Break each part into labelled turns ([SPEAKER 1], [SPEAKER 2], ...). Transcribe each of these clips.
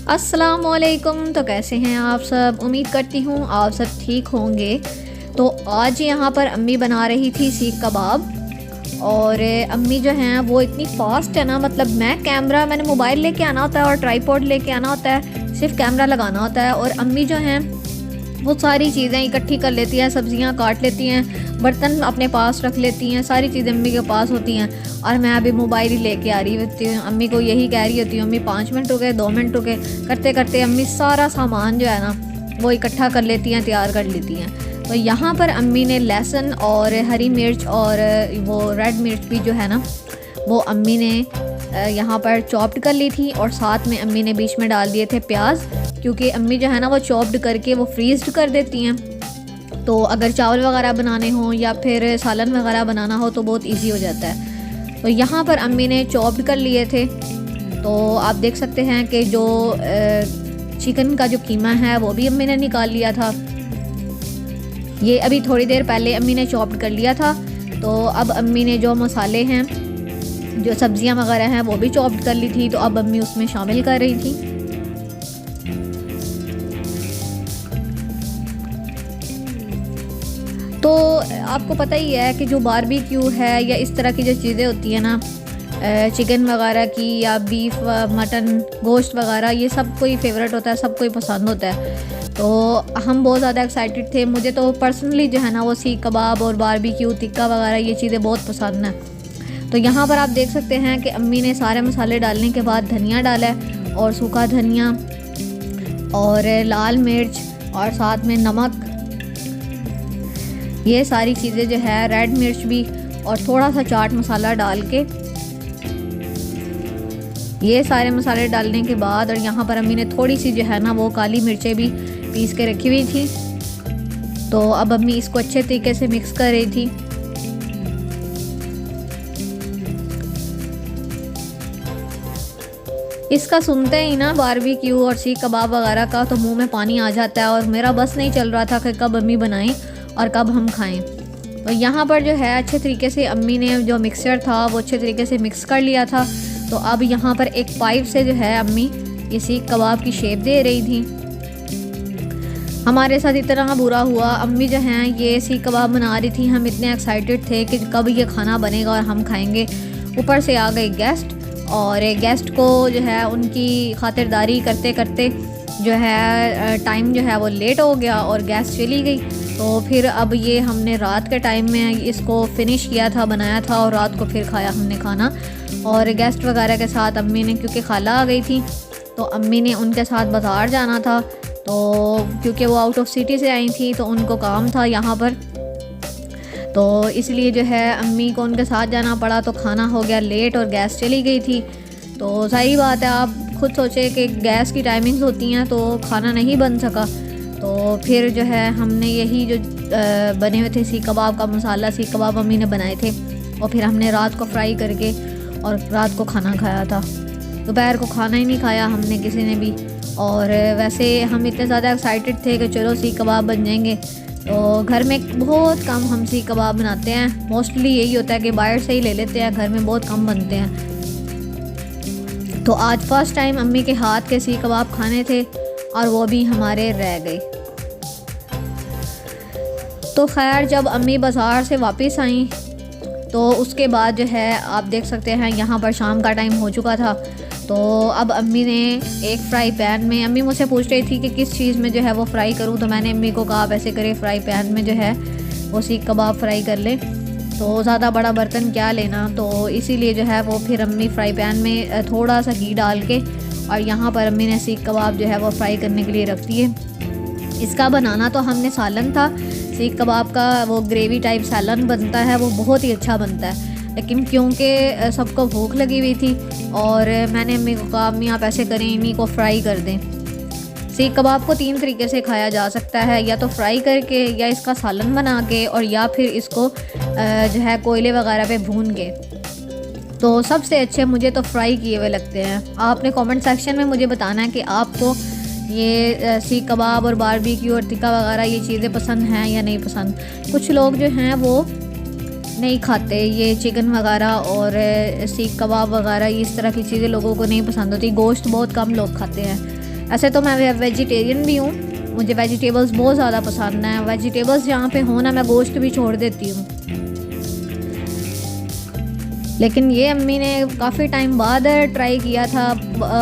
[SPEAKER 1] अस्सलामुअलैकुम। तो कैसे हैं आप सब? उम्मीद करती हूँ आप सब ठीक होंगे। तो आज यहाँ पर अम्मी बना रही थी सीख कबाब। और अम्मी जो हैं वो इतनी फास्ट है ना, मतलब मैंने मोबाइल लेके आना होता है और ट्राईपॉड लेके आना होता है, सिर्फ कैमरा लगाना होता है। और अम्मी जो हैं वो सारी चीज़ें इकट्ठी कर लेती हैं, सब्जियां काट लेती हैं, बर्तन अपने पास रख लेती हैं, सारी चीज़ें अम्मी के पास होती हैं। और मैं अभी मोबाइल ही लेके आ रही होती हूँ, अम्मी को यही कह रही होती हूँ, अम्मी 5 मिनट रुके, 2 मिनट रुके, करते करते अम्मी सारा सामान जो है ना वो इकट्ठा कर लेती हैं, तैयार कर लेती हैं। तो यहाँ पर अम्मी ने लहसुन और हरी मिर्च और वो रेड मिर्च भी जो है ना वो अम्मी ने यहाँ पर चॉप्ड कर ली थी। और साथ में अम्मी ने बीच में डाल दिए थे प्याज, क्योंकि अम्मी जो है ना वो चॉप्ड करके वो फ्रीज़ कर देती हैं। तो अगर चावल वगैरह बनाने हों या फिर सालन वगैरह बनाना हो तो बहुत इजी हो जाता है। तो यहाँ पर अम्मी ने चॉप्ड कर लिए थे। तो आप देख सकते हैं कि जो चिकन का जो कीमा है वो भी अम्मी ने निकाल लिया था। ये अभी थोड़ी देर पहले अम्मी ने चॉप्ड कर लिया था। तो अब अम्मी ने जो मसाले हैं, जो सब्जियां वगैरह हैं वो भी चॉप्ड कर ली थी। तो अब अम्मी उसमें शामिल कर रही थी। तो आपको पता ही है कि जो बारबेक्यू है या इस तरह की जो चीज़ें होती हैं ना, चिकन वगैरह की या बीफ, मटन, गोश्त वगैरह, ये सब कोई फेवरेट होता है, सब कोई पसंद होता है। तो हम बहुत ज़्यादा एक्साइटेड थे। मुझे तो पर्सनली जो है ना वो सीख कबाब और बारबेक्यू टिक्का वगैरह ये चीज़ें बहुत पसंद हैं। तो यहाँ पर आप देख सकते हैं कि अम्मी ने सारे मसाले डालने के बाद धनिया डाला है, और सूखा धनिया और लाल मिर्च और साथ में नमक, ये सारी चीज़ें जो है, रेड मिर्च भी, और थोड़ा सा चाट मसाला डाल के, ये सारे मसाले डालने के बाद, और यहाँ पर अम्मी ने थोड़ी सी जो है ना वो काली मिर्चें भी पीस के रखी हुई थी। तो अब अम्मी इसको अच्छे तरीके से मिक्स कर रही थी। इसका सुनते ही ना बारबेक्यू और सीख कबाब वगैरह का तो मुंह में पानी आ जाता है, और मेरा बस नहीं चल रहा था कि कब अम्मी बनाएं और कब हम खाएं। तो यहाँ पर जो है अच्छे तरीके से अम्मी ने जो मिक्सचर था वो अच्छे तरीके से मिक्स कर लिया था। तो अब यहाँ पर एक पाइप से जो है अम्मी ये सीख कबाब की शेप दे रही थी। हमारे साथ इतना बुरा हुआ, अम्मी जो हैं ये सीख कबाब बना रही थी, हम इतने एक्साइटेड थे कि कब ये खाना बनेगा और हम खाएंगे। ऊपर से आ गए गेस्ट, और गेस्ट को जो है उनकी खातिरदारी करते करते जो है टाइम जो है वो लेट हो गया और गैस चली गई। तो फिर अब ये हमने रात के टाइम में इसको फिनिश किया था, बनाया था, और रात को फिर खाया हमने खाना। और गेस्ट वगैरह के साथ अम्मी ने, क्योंकि खाला आ गई थी तो अम्मी ने उनके साथ बाज़ार जाना था। तो क्योंकि वो आउट ऑफ सिटी से आई थी तो उनको काम था यहाँ पर, तो इसलिए जो है अम्मी को उनके साथ जाना पड़ा। तो खाना हो गया लेट और गैस चली गई थी। तो सही बात है, आप खुद सोचे कि गैस की टाइमिंग्स होती हैं तो खाना नहीं बन सका। तो फिर जो है हमने यही जो बने हुए थे सीख कबाब का मसाला, सीख कबाब अम्मी ने बनाए थे, और फिर हमने रात को फ्राई करके और रात को खाना खाया था। दोपहर को खाना ही नहीं खाया हमने किसी ने भी। और वैसे हम इतने ज़्यादा एक्साइटेड थे कि चलो सीख कबाब बन जाएंगे। तो घर में बहुत कम हम सीख कबाब बनाते हैं, मोस्टली यही होता है कि बाहर से ही ले लेते हैं, घर में बहुत कम बनते हैं। तो आज फर्स्ट टाइम अम्मी के हाथ के सीख कबाब खाने थे, और वो भी हमारे रह गए। तो खैर जब अम्मी बाज़ार से वापस आई तो उसके बाद जो है आप देख सकते हैं यहाँ पर शाम का टाइम हो चुका था। तो अब अम्मी ने एक फ्राई पैन में, अम्मी मुझसे पूछ रही थी कि किस चीज़ में जो है वो फ्राई करूँ। तो मैंने अम्मी को कहा आप ऐसे करें, फ्राई पैन में जो है वो सीख कबाब फ्राई कर ले, तो ज़्यादा बड़ा बर्तन क्या लेना। तो इसीलिए जो है वो फिर अम्मी फ्राई पैन में थोड़ा सा घी डाल के, और यहाँ पर अम्मी ने सीख कबाब जो है वो फ्राई करने के लिए रख दिए। इसका बनाना तो हमने सालन था, सीख कबाब का वो ग्रेवी टाइप सालन बनता है, वो बहुत ही अच्छा बनता है। लेकिन क्योंकि सबको भूख लगी हुई थी और मैंने अम्मी को कहा अम्मी आप ऐसे करें, इन्हीं को फ्राई कर दें। सीख कबाब को 3 तरीके से खाया जा सकता है, या तो फ्राई करके, या इसका सालन बना के, और या फिर इसको जो है कोयले वगैरह पे भून के। तो सबसे अच्छे मुझे तो फ्राई किए हुए लगते हैं। आपने कमेंट सेक्शन में मुझे बताना है कि आपको ये सीख कबाब और बारबेक्यू और टिक्का वगैरह ये चीज़ें पसंद हैं या नहीं पसंद। कुछ लोग जो हैं वो नहीं खाते ये चिकन वगैरह और सीख कबाब वगैरह, इस तरह की चीज़ें लोगों को नहीं पसंद होती। गोश्त बहुत कम लोग खाते हैं। ऐसे तो मैं वेजिटेरियन भी हूँ, मुझे वेजिटेबल्स बहुत ज़्यादा पसंद हैं। वेजिटेबल्स जहाँ पे हो ना मैं गोश्त भी छोड़ देती हूँ। लेकिन ये अम्मी ने काफ़ी टाइम बाद ट्राई किया था,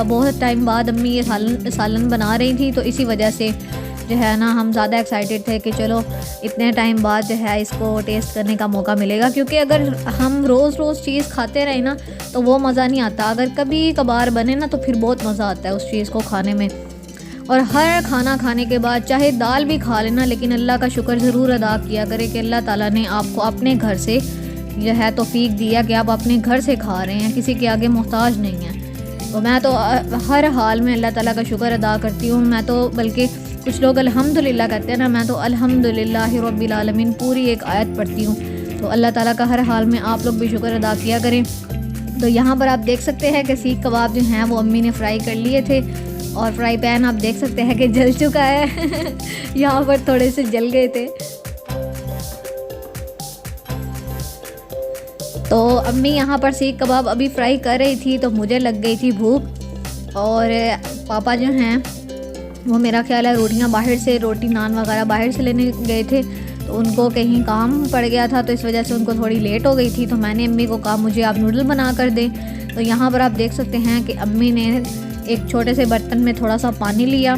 [SPEAKER 1] बहुत टाइम बाद अम्मी ये सालन बना रही थी, तो इसी वजह से जो है ना हम ज़्यादा एक्साइटेड थे कि चलो इतने टाइम बाद जो है इसको टेस्ट करने का मौका मिलेगा। क्योंकि अगर हम रोज़ रोज़ चीज़ खाते रहे ना तो वो मज़ा नहीं आता, अगर कभी कभार बने ना तो फिर बहुत मज़ा आता है उस चीज़ को खाने में। और हर खाना खाने के बाद चाहे दाल भी खा लेना, लेकिन अल्लाह का शुक्र ज़रूर अदा किया करे कि अल्लाह ताला ने आपको अपने घर से जो है तौफीक दिया कि आप अपने घर से खा रहे हैं, किसी के आगे मोहताज नहीं हैं। तो मैं तो हर हाल में अल्लाह ताला का शुक्र अदा करती हूँ। मैं तो बल्कि कुछ लोग अल्हम्दुलिल्लाह कहते हैं ना, मैं तो अल्हम्दुलिल्लाह रब्बिल आलमीन पूरी एक आयत पढ़ती हूँ। तो अल्लाह ताला का हर हाल में आप लोग भी शुक्र अदा किया करें। तो यहाँ पर आप देख सकते हैं कि सीख कबाब जो हैं वो अम्मी ने फ्राई कर लिए थे, और फ्राई पैन आप देख सकते हैं कि जल चुका है यहाँ पर थोड़े से जल गए थे। तो अम्मी यहाँ पर सीख कबाब अभी फ्राई कर रही थी तो मुझे लग गई थी भूख, और पापा जो हैं वो मेरा ख्याल है रोटियाँ बाहर से, रोटी नान वगैरह बाहर से लेने गए थे, तो उनको कहीं काम पड़ गया था, तो इस वजह से उनको थोड़ी लेट हो गई थी। तो मैंने अम्मी को कहा मुझे आप नूडल बना कर दें। तो यहाँ पर आप देख सकते हैं कि अम्मी ने एक छोटे से बर्तन में थोड़ा सा पानी लिया,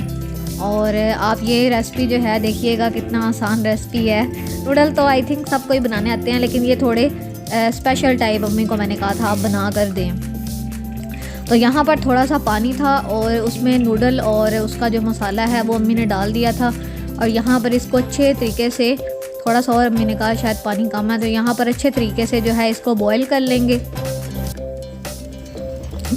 [SPEAKER 1] और आप ये रेसिपी जो है देखिएगा कितना आसान रेसिपी है। नूडल तो आई थिंक सबको ही बनाने आते हैं, लेकिन ये थोड़े स्पेशल टाइप अम्मी को मैंने कहा था आप बना कर दें। तो यहाँ पर थोड़ा सा पानी था और उसमें नूडल और उसका जो मसाला है वो अम्मी ने डाल दिया था, और यहाँ पर इसको अच्छे तरीके से थोड़ा सा, और अम्मी ने कहा शायद पानी कम है, तो यहाँ पर अच्छे तरीके से जो है इसको बॉईल कर लेंगे।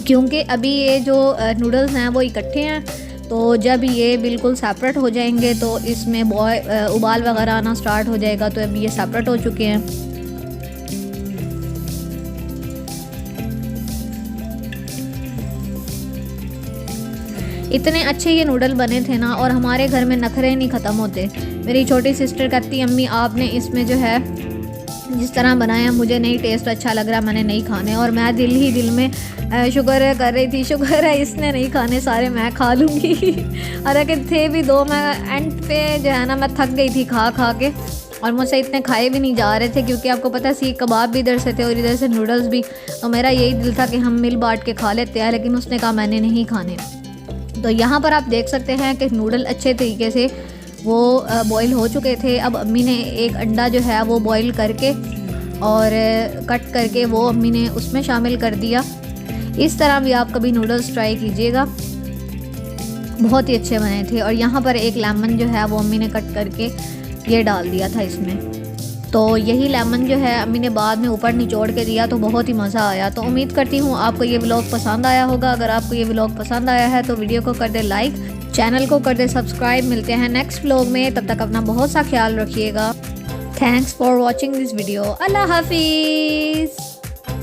[SPEAKER 1] क्योंकि अभी ये जो नूडल्स हैं वो इकट्ठे हैं, तो जब ये बिल्कुल सेपरेट हो जाएंगे तो इसमें उबाल वगैरह आना स्टार्ट हो जाएगा। तो अभी ये सेपरेट हो चुके हैं। इतने अच्छे ये नूडल बने थे ना, और हमारे घर में नखरे नहीं ख़त्म होते। मेरी छोटी सिस्टर कहती अम्मी आपने इसमें जो है जिस तरह बनाया मुझे नहीं टेस्ट अच्छा लग रहा, मैंने नहीं खाने। और मैं दिल ही दिल में शुक्र कर रही थी, शुक्र है इसने नहीं खाने, सारे मैं खा लूँगी। हालांकि थे भी दो, मैं एंड पे जो है ना मैं थक गई थी खा खा के, और मुझसे इतने खाए भी नहीं जा रहे थे, क्योंकि आपको पता है सीख कबाब भी इधर से थे और इधर से नूडल्स भी। तो मेरा यही दिल था कि हम मिल बांट के खा लेते हैं, लेकिन उसने कहा मैंने नहीं खाने। तो यहाँ पर आप देख सकते हैं कि नूडल अच्छे तरीके से वो बॉईल हो चुके थे। अब अम्मी ने एक अंडा जो है वो बॉईल करके और कट करके वो अम्मी ने उसमें शामिल कर दिया। इस तरह भी आप कभी नूडल्स ट्राई कीजिएगा, बहुत ही अच्छे बने थे। और यहाँ पर एक लेमन जो है वो अम्मी ने कट करके ये डाल दिया था इसमें। तो यही लेमन जो है अम्मी ने बाद में ऊपर निचोड़ के दिया, तो बहुत ही मज़ा आया। तो उम्मीद करती हूँ आपको ये व्लॉग पसंद आया होगा। अगर आपको ये व्लॉग पसंद आया है तो वीडियो को कर दे लाइक, चैनल को कर दे सब्सक्राइब। मिलते हैं नेक्स्ट व्लॉग में, तब तक अपना बहुत सा ख्याल रखिएगा। Thanks for watching this video. अल्लाह हाफिज़।